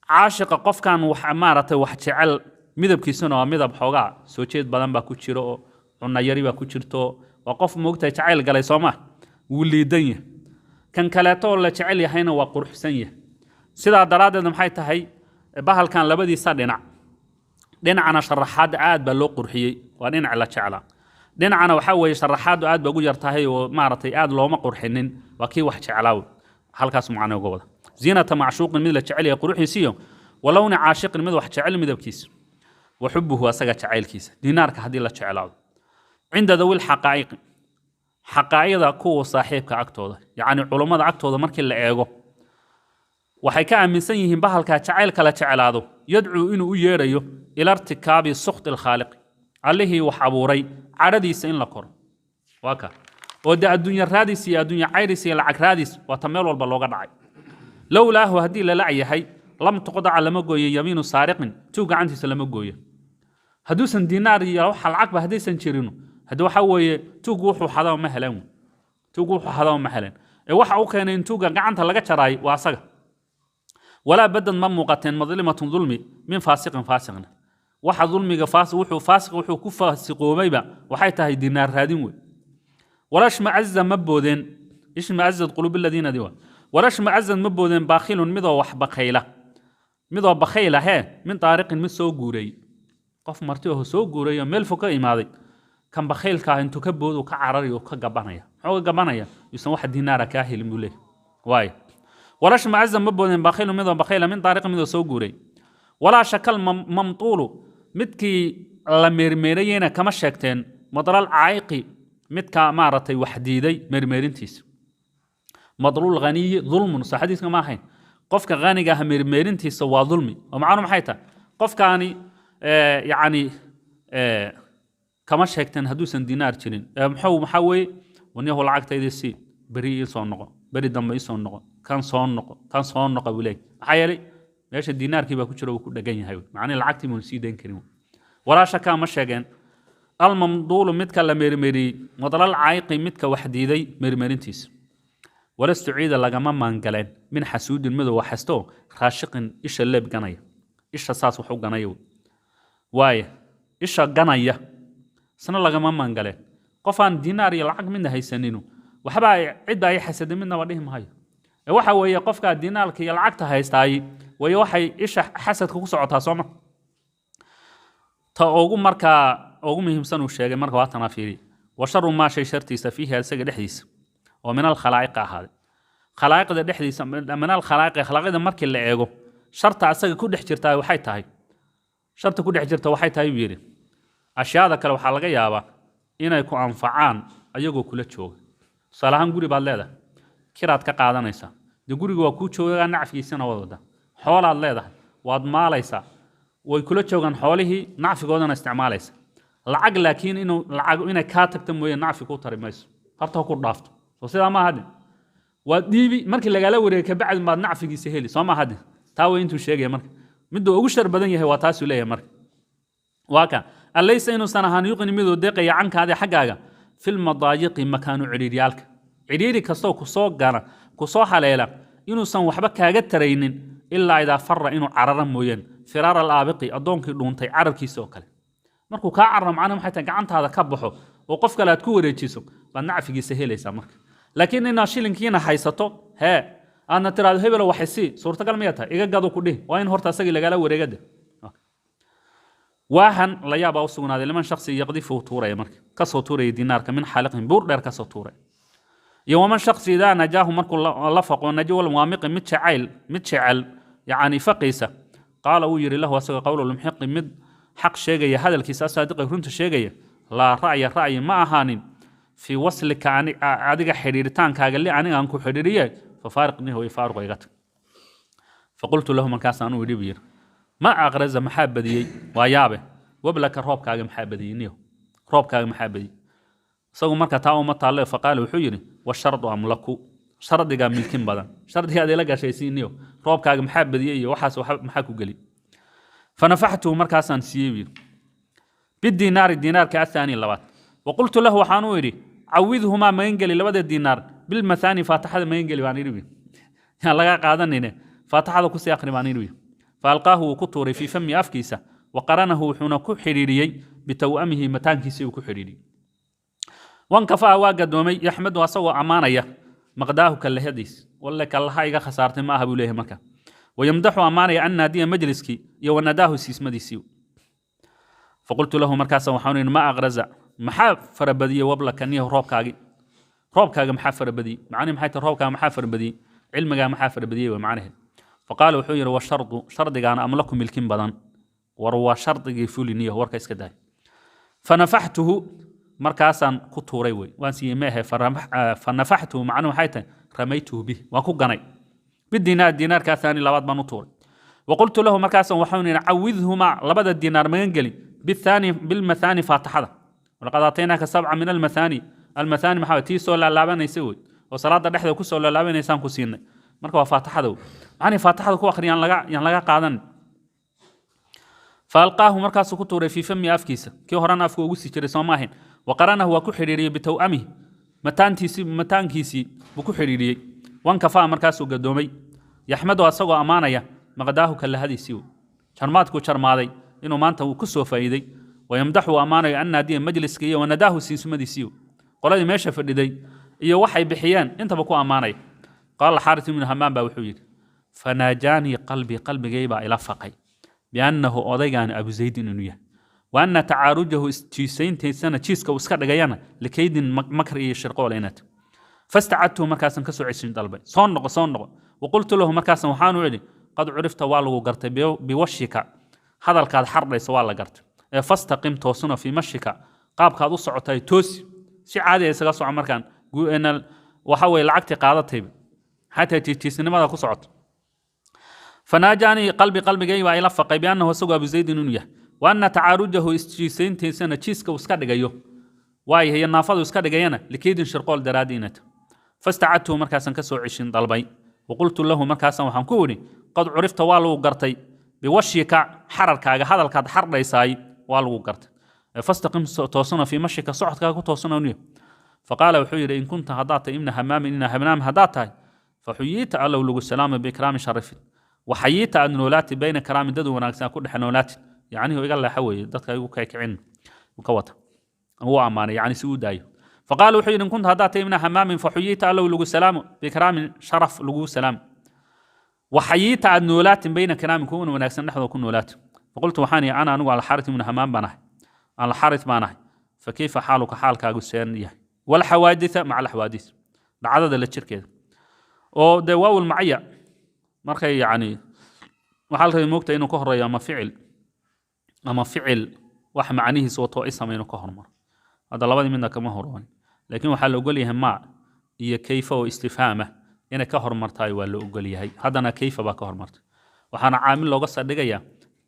S1: caashiqa qofkan wax maarata wax jecel midabkiisuna waa midab xoogaa soo jeed badan baa ku jiro oo cunna yari baa ku jirto waa qof moogtay jacayl galay Soomaha wuu liidan yahay kan kaleeto la jecel yahayna waa quruxsan yahay sidaa daraadeed maxay tahay bahalkan labadiisa dhinacana sharaxaad aad baa loo qurxiyay waa dhinac la jeclaa dhinacana waxa weeye sharaxaad aad baa ugu yartahay oo maaratay aad looma qurxinin waa kii wax jeclaaw halkaas macna uga wada ziinata macshuuqin mid la jecel yahay quruxiisiyo walawna caashiqin mid wax jecel midabkiisa وحبه أسجى تعيل كيس دينار كهدي الله تعالى عند ذوي الحقائق حقائق كو صاحب كأكتوده يعني علماء أكتوده مركل العيقو وحكى من سنهم بحال كتعيل كلا تعالى يدعو إنه يريو إلى ارتكاب سخط الخالق عليه وحبوري عردي سين لقر وكا ودا الدنيا رادسي الدنيا عيرسي العك رادس وتميل والبلوغ دعي لولا هو هدي للعي هي لم تقضى على مجوي يمين سارق توقع عنتي سلام مجوي هدوسن دينار يروح العقبة هدي سنشيرينو هدو حوي توقوح حدا مهلون توقوح حدا مهلون waxa uu keenay intuu gacanta laga jaray waa asaga ولا بدن ما موقتين مظلمة ظلمي من فاسق فاسقنا waxa dulmiga wuxuu faasiq wuxuu ku faasiqoobayba waxay tahay dinaar raadin wey walash ma'azza maboodeen ish ma'azzad qulub alladina diwa walash ma'azzad maboodeen baakhilun midoo wax bakhayla he min taariqin mid soo guuray qof marti oo soo guuray meel fog ka imaaday kan bakhaylka intuu ka boodo ka carariyo ka gabanaya wuxuu gabanaya yuusan wax dinaar ka helin bule waay walash ma'azzad maboodeen baakhilun midoo bakhayla min taariqin midoo soo guuray ولا شكل ممطول مدكي لميرميرينا كما شكتين مضلال عايقي مدكا مارتي وحديدي ميرميرينتيس مضلول غني ظلم صح حديث ما حين قفك غانيغا ميرميرينتيس وا ظلمي ومعانو محيتا قفك اني يعني كما شكتين هدوسن دينار جيرين محوي ونيهو لعقتيدي سي بري سو نقو بري دمبي سو نقو كان سو نقو بلي حيالي meesha diinaarkii baa ku jira uu ku dhagan yahay macna lacagtii muu sii deyn karin wala shaka ma sheegeen al mamduul midka la meermeeri madalal caayqi midka waxdiiday meermeerintiis wala istuciida lagama maangaleen min xasuudin mido waxasto raashiqin isha leeb ganaya isha saas wuxuu ganaya waaye isha ganaya sana lagama maangaleen qofaan diinaar iyo lacag midna haysanino waxba cid ay xasad midna wadhihi maayo waxa weeye qofka diinaalka iyo lacagta haystaay way waxay isha xasadka ku socotaa Soomaa ta ugu marka ugu muhiimsan uu sheegay marka waatan fiiri wa sharu ma shay shartiisa fiiha isaga dhexdiisa oo min al khalaa'iq ahad khalaaqada dhexdiisa min al khalaa'iq khalaqada markii la eego sharta asaga ku dhex jirtaa waxay tahay sharta ku dhex jirta waxay tahay yiri ashyaada kale waxa laga yaabaa inay ku anfacaan ayagoo kula jooga salahan guri baad leedahay kiraad ka qaadanaysaa guriga waa ku joogaa nacfiisana wada xoolaad leedahay waad maalaysaa way kula joogan xoolihii nacfigoodana isticmaalaysa lacag laakiin inay ka tagto mooyee nacfi ku tari mayso horta ku dhaafto soo sidaa ma hadin waa diibi markii lagala wareegay ka bacdi maad nacfigiisa heli soo ma hadin taa way intuu sheegay marka midoo ugu shar badan yahay waa taas uu leeyahay marka waaka alaysa inuu sanahan yuqni midoo deeqaya cankaada xagaaga fil madaayiqi makaanu ciriiriyalka ciriiri kastoo ku soo gana ku soo haleela inuu san waxba kaaga taraynin ilaa ida farra inuu carara mooyeen firaar al-aabiqi adoonkii dhuuntay carabkiisa oo kale markuu ka carram macna maxay tahay gacantaada ka baxo oo qof kale aad ku wareejiso baad nacfigiisa helaysaa marka laakiin ina shilinkiina haysato aadna tiraado hebel waxay suurtagal ma yahay iga gado ku dhih waa in horta asagii lagala wareegada waahan la yaaba u sugnaaday liman shakhsi yaqdifu tuuray marka ka soo tuuray dinaarka min xalaqin buur dheer ka soo tuuray يوم شخص إذا نجاه مركو لفق ونجوا الموامق متشعل يعني فقيسة قال ويري له وسق قوله المحق مد حق شيء هذا الكيس صادق يكون شيء لا رأي ما هانين في وصلك عن عادك حريرتان قال لي عني أنكو حريرية ففارقني هو يفارق يقت فقلت له من كاس أنا وديبير ما أغرز محبدي ويابه وبلك الروب كاج محبدي نيو روب كاج محبدي سو marka taa uma taale faqaal wuxuu yiri wa shardu amlaku shardiga milkin badan shardiga ay la gashaysiiniyo roobkaaga maxaa badiyay iyo waxaas maxaa ku gali fanafaxtu markaasan siiyay bidinar dinarka athani labaad wa qultu lahu waxaan u yiri awidhuma ma ingeli labada dinar bil mathani fatahada ma ingeli baan yiri ya laga qaadanine fatahada ku sii akhri baan yiri falqahu ku tuuray fi fami afkiisa wa qaranahu wuxuna ku xiriiriyay bitawamihi mataankiisa uu ku xiriiriyay وانكفى واقدومي يحمد واسوا امانيا مقداه كلهديس ولا كلها ايغا خسارتي ما هبو ليه marka ويمدح امانيا ان نادي مجلسكي يو نداه سيسمديسيو فقلت له مركاسا وحاونين ما اغرز محا فربديه وبلك انيه روبكاغي محا فربدي معني محا روبكاغي محا فربدي علمغا محا فربديه ومعناه فقال وحير والشرط شرطي انا املكم ملكين بدن وروا شرطي فولينيه وركا اسك داي فنفحته markaasan ku tuuray way waan siiyay fanafaxtu macnu haytan ramaytu bi waan ku ganay bidinar ka thani labaad baan u tuuray waqultu lahu markaasan waxaan awidhuma labada dinar magan gali bithani bil mathani fatahada walaqad ataynaaka sab'a min al mathani maxawati soo la laabanaysa way oo salaada dhexda ku soo la laabanaysan ku siinay marka waa fatahada macni fatahada ku akhriyaan laga qaadan فالقاه مركز كتوري في فمي أفكيسة كي هران أفكو وسي جري سماهن وقرانه وكو حريري بتوأمه mataankiisii buu ku xidhiidhiyey wankafaa markaasuu gadoomay yaxmadu asagoo ammaanaya maqdaahu kalahadiisii jarmaadkuu jarmaaday inuu maanta uu ku soo faa'iiday wayamdaxu ammaanayo annaadiya majliska iyo wanadaahu siisumadiisii qoladii meesha fadhiday iyo waxay bixiyeen intaba ku ammaanaya qaala xaaris ibnu hamaan baa wuxuu yidhi fanaajaanii qalbigay baa ila faqay biannahu odaygaani abu zaydin inuu yahay وأن تعارجه جيسين تيسنا جيسك وسكدغيانا لكيد مكر إيه شرقولينات فاستعدته مركاسا كسو 20 طلبي صنق وقلت له مركاسا وحانو علي قد عرفت والو قرت بوشك هذا الكاد حرس والله قرت فاستقم توصنا في مشيك قابك هذا صعتي توس شي عادي يسغا سو مركان ان وحوي لعقتي قادتي حتى تيسنا ما كسعت فناجاني قلبي جاي والى فقي بانه سوق ابو زيد نيه وأن تعارجه استجيسين تيسنا تشيسك وسكدغيو واي هي النافذ وسكدغينا لكيد شرقول درادينت فاستعدته مركاسا كسو 20 طلبي وقلت له مركاسا وحان كوري قد عرفت والو قرتي بوشيك حرركاغا هدلكاد حرديساي والو قرت فاستقم توصنا في مشيك صعدكاغا توصنا نيو فقال وحير إن كنت هدات ابن همام إن همام هداتاي فحييت على لو السلام بكرام شرف وحييت أن نولاتي بين كرام دد وناكسا كل حنولاتي يعني هو قال له حوي دتك ايغو كايكعين وكوتا هو امانه يعني سوداي فقال وحين إن كنت هدات من همام فحييت له لو السلام بكرام شرف لو السلام وحييت عن نولات بين كرام كون وناكسن نحو كون نولات فقلت وحاني انا انو على حارث من همام بناه على حارث بناه فكيف حالك حالك اغسان والحوادث مع الحوادث عدد الشركه او دواو المعيه markay يعني waxa la moogtay inuu ka horeeyo ama ficil wax macnihiisu wato ay sameeyno ka hormar hada labadii midna kama horwan laakiin waxa la ogol yahay ma iyo kayfa oo istifhaama inay ka hormartay waa la ogol yahay hadana kayfa ba ka hormartay waxaana caamil looga sadhigaya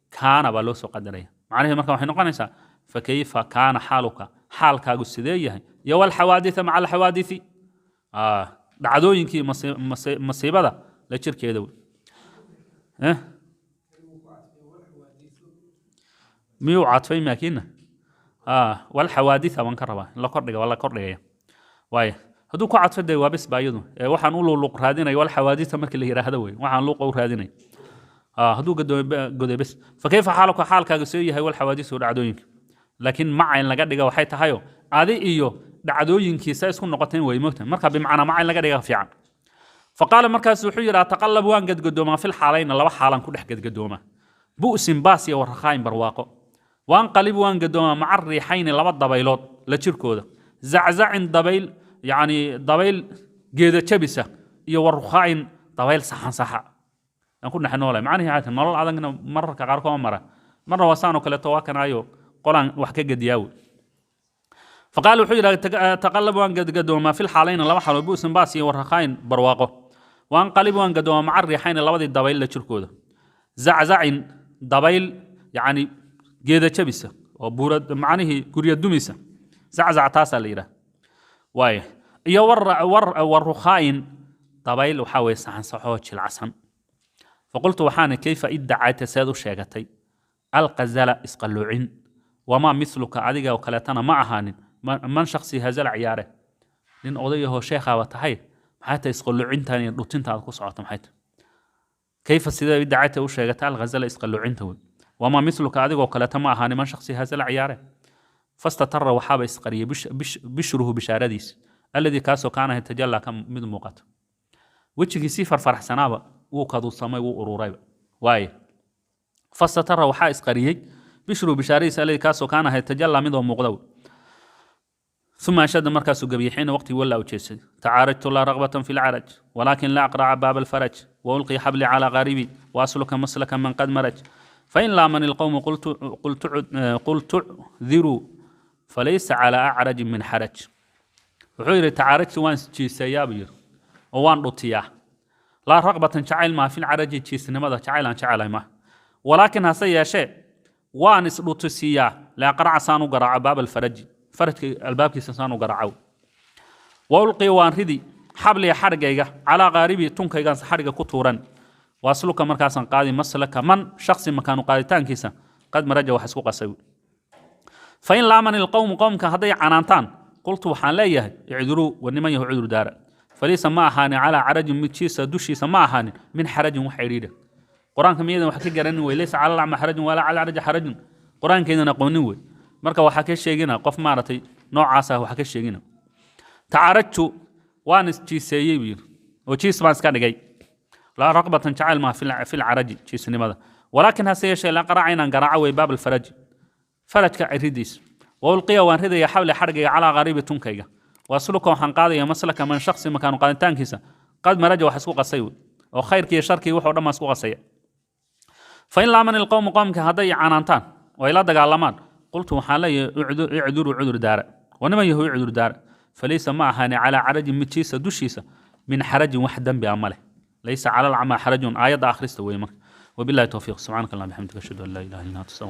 S1: kaana ba loo soo qadaraya macnaheedu marka waxay noqonaysaa fa kayfa kaana xaaluka xaalkaagu sidee yahay iyo wal xawaadith maca al xawaadithi dhacdooyinkii masiibada la jirkeeda ميو عاطفي ماكينة والحوادث وان كربا لا كردغا ولا كردغا واي هدو كو عاطفي دي وابس بايدو waxaan u luuq raadinay wal xawaadith markii la yiraahdo way waxaan luuq u raadinay هدو goday bas فكيف حالك حالكaaga soo yahay wal xawaadith dhacdooyinka laakiin macayn laga dhiga waxay tahay adi iyo dhacdooyinkiisa isku noqoteen way moogtaan marka bimacna macayn laga dhiga fiican فقال مركز وحيرا تقلب وان قد قدوما في الحالين لبا حالان كدخ قد قدوما بؤس باسي ورخاين برواقو وان قلب وان قدوما مع الريحين لبا دبيلود لا جيركودا زعزع دبيل يعني دبيل جيده جبسه iyo warkhaain dabayl saxan saxa aan ku naxnoolay macnaheedu yahay nolol adagna mararka qaar ka marna wasaano kale tawakanayo qolan wax ka gadiyaaw فقال وحيرا تقلب وان قد قدوما في الحالين لبا حال بؤس باسي ورخاين برواقو وان قلب وان قدوما مع الريحين لبا دبيل لا جيركودا زعزع دبيل يعني جيده جبسه وبورد معنيه غريا دميسه زعزع تاسا ليره واي iyo warrukhaain dabayl waxa way saxan saxoo jilcasan faqultu waxaan kayfa iddaacata saadu sheegatay alqazala isqaluucin wama mithluka adiga oo kaleetana ma ahaanin man shakhsi hazal ciyaare nin odayaho sheekha wa tahay maxay isqaluucintan iyo dhutintaad ku socoto maxay kayfa sida iddaacata u sheegatay alqazala isqaluucinta wama mithluka adiga oo kaleetana ma ahaanin man shakhsi hazal ciyaare fastatar waxaba isqariye bishruhu bisharadis الذي كاسو كان يتجلى كم من موقت وجهي سيفر فرح سنابا وكادو سماي وأروريب واي فاستتر وحائس قريي بشرو بشاريس الذي كاسو كان يتجلى من موقدو ثم أشد مركز قبيحين وقتي ولا وجهي تعارجت لا رغبة في العرج ولكن لا أقرع باب الفرج وألقي حبلي على غريبي وأسلك مسلكا من قد مرج فإن لامني القوم قلت اعذروا فليس على أعرج من حرج وحير تعارجت وان جيسياب ير وان رطيا لا رغبة جعل ما في العرج جيسنمدا جعل ما ولكن هسيا شيء وان رطسيا لا قرع سانو قرع باب فرج الباب كيس سانو قرعو والقي وان ردي حبل حرجيغا على غاربي تنكيغان حرجا كتورن واسلك مركاسن قادي مسلك من شخص مكانو قادتان كيسا قد مرجا وحسكو قسوي فإن لامن القوم قوم كهدي عنانتان قلت وحان ليه اعذروا ونمن يهو عذر دار فليس ما أهاني على عرج متشيس دوشيس ما أهاني من حرج وحيريده قرآن كمية وحكي جرني وليس على الأعمى حرج ولا على العرج حرج قرآن كينا نقوني مركا وحكي شيءنا قف مارتي نوع عسى وحكي شيءنا تعارجت وانس تشيسي بير وتشيس ما سكان جاي لا رغبة تعال ما في العرج تشيس لماذا ولكن هسه شيء لا قرعينا قرعة وباب الفرج فرج كعريديس وألقي وانهدي حول حرقي على غريب تنكيga واسلك وحن قاديا مسلك من شخص مكان قادتانكيسا قد مرج وحسوق السيود وخيرك شركي وحو دما سوق السيا فإن لامن القوم قومك هدي عنانتان وإلى دغالمان قلت وحالي اعذر عذر دار ونما يهو عذر دار فليس معها على عرج متشيس دشيس من حرج وحدا بعمله ليس على العمى حرج آية آخر استوى وبالله التوفيق سبحانك اللهم وبحمدك أشهد أن لا إله إلا أنت أستغفرك